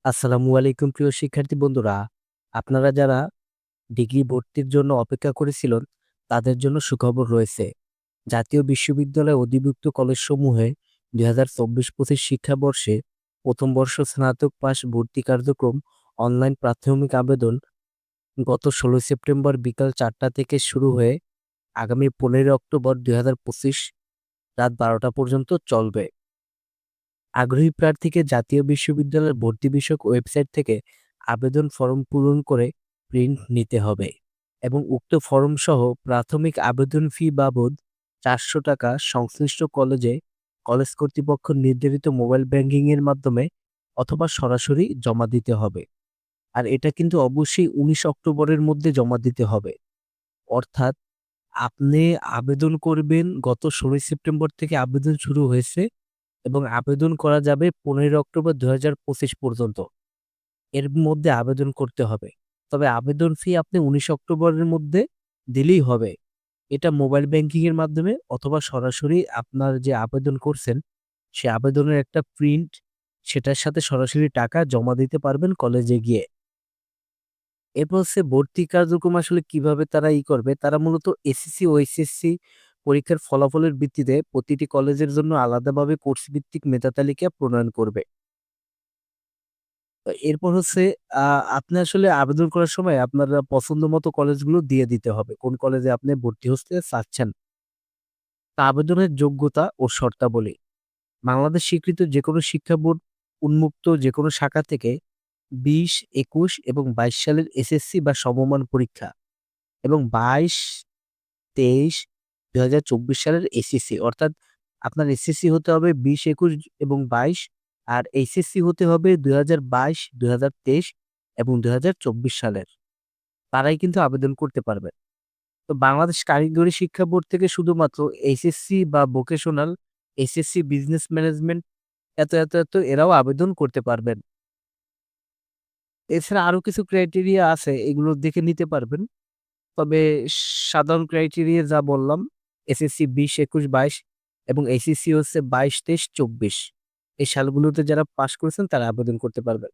আসসালামু আলাইকুম প্রিয় শিক্ষার্থী বন্ধুরা। আপনারা যারা ডিগ্রি ভর্তির জন্য অপেক্ষা করেছিলেন, তাদের জন্য সুখবর রয়েছে। জাতীয় বিশ্ববিদ্যালয়ে অধিভুক্ত কলেজসমূহে ২০২৪-২৫ শিক্ষাবর্ষে প্রথম বর্ষ স্নাতক পাস ভর্তি কার্যক্রম অনলাইন প্রাথমিক আবেদন গত ১৬ সেপ্টেম্বর বিকাল ৪টা থেকে শুরু হয়ে আগামী ১৫ অক্টোবর ২০২৫ রাত ১২টা পর্যন্ত চলবে। আগ্রহী প্রার্থীকে জাতীয় বিশ্ববিদ্যালয়ের ভর্তি বিষয়ক ওয়েবসাইট থেকে আবেদন ফরম পূরণ করে প্রিন্ট নিতে হবে এবং উক্ত ফরম সহ প্রাথমিক আবেদন ফি বাবদ ৪০০ টাকা সংশ্লিষ্ট কলেজ কর্তৃপক্ষ নির্ধারিত মোবাইল ব্যাংকিং এর মাধ্যমে অথবা সরাসরি জমা দিতে হবে। আর এটা কিন্তু অবশ্যই ১৯ অক্টোবরের মধ্যে জমা দিতে হবে। অর্থাৎ আপনি আবেদন করবেন, গত ১৬ সেপ্টেম্বর থেকে আবেদন শুরু হয়েছে এবং আবেদন করা যাবে ১৫ অক্টোবর ২০২৫ পর্যন্ত। এর মধ্যে আবেদন করতে হবে। তবে আবেদন ফি আপনি ১৯ অক্টোবরের মধ্যে দিলেই হবে। এটা মোবাইল ব্যাংকিং এর মাধ্যমে অথবা সরাসরি আপনার যে আবেদন করছেন, সে আবেদনের একটা প্রিন্ট, সেটার সাথে সরাসরি টাকা জমা দিতে পারবেন কলেজে গিয়ে। এরপর হচ্ছে ভর্তি কার্যক্রম আসলে কিভাবে তারা করবে, তারা মূলত এসএসসি ও এইচএসসি পরীক্ষার ফলাফলের ভিত্তিতে প্রতিটি কলেজের জন্য আলাদাভাবে কোর্স ভিত্তিক মেধা তালিকা প্রণয়ন করবে। এরপর হচ্ছে আ আপনি আসলে আবেদন করার সময় আপনার পছন্দ মতো কলেজগুলো দিয়ে দিতে হবে। কোন কলেজে আপনি ভর্তি হতে চাচ্ছেন। তা আবেদনের যোগ্যতা ও শর্তাবলী। বাংলাদেশ স্বীকৃত যেকোনো শিক্ষা বোর্ড উন্মুক্ত যেকোনো শাখা থেকে ২০, ২১ এবং ২২ সালের এসএসসি বা সমমান পরীক্ষা এবং ২২, ২৩, ২০২৪ সালের এসএসসি, অর্থাৎ আপনার এসএসসি হতে হবে ২০, ২১ এবং ২২, আর এইচএসসি হতে হবে ২০২২, ২০২৩ এবং ২০২৪ সালের। তারাই কিন্তু আবেদন করতে পারবে। তো বাংলাদেশ কারিগরি শিক্ষা বোর্ড থেকে শুধুমাত্র এইচএসসি বা ভোকেশনাল, এসএসসি বিজনেস ম্যানেজমেন্ট এত এরাও আবেদন করতে পারবেন। এছাড়া আরো কিছু ক্রাইটেরিয়া আছে, এগুলো দেখে নিতে পারবেন। তবে সাধারণ ক্রাইটেরিয়া যা বললাম, এসএসসি ২০, ২১, ২২ এবং এইচএসসি হচ্ছে ২২, ২৩, ২৪। এই সালগুলোতে যারা পাস করেছেন তারা আবেদন করতে পারবেন।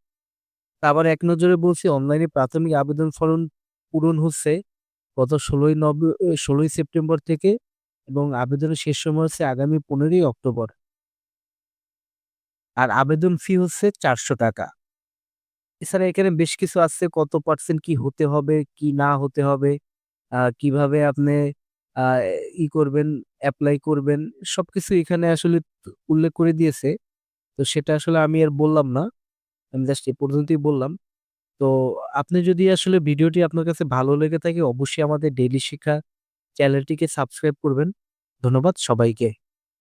তা আবার এক নজরে বলছি, অনলাইনে প্রাথমিক আবেদন ফরম পূরণ হচ্ছে গত ১৬ সেপ্টেম্বর থেকে এবং আবেদনের শেষ সময় হচ্ছে আগামী ১৫ অক্টোবর। আর আবেদন ফি হচ্ছে ৳৪০০। এছাড়া এখানে বেশ কিছু আছে, কত পার্সেন্ট কি হতে হবে, কি না হতে হবে, কিভাবে আপনি আ করবেন, এপ্লাই করবেন, সবকিছু এখানে আসলে উল্লেখ করে দিয়েছে। তো সেটা আসলে আমি আর বললাম না। আমি জাস্ট এ পর্যন্তই বললাম। তো আপনি যদি আসলে ভিডিওটি আপনার কাছে ভালো লেগে থাকে, অবশ্যই আমাদের ডেইলি শিক্ষা চ্যানেলটিকে সাবস্ক্রাইব করবেন। ধন্যবাদ সবাইকে।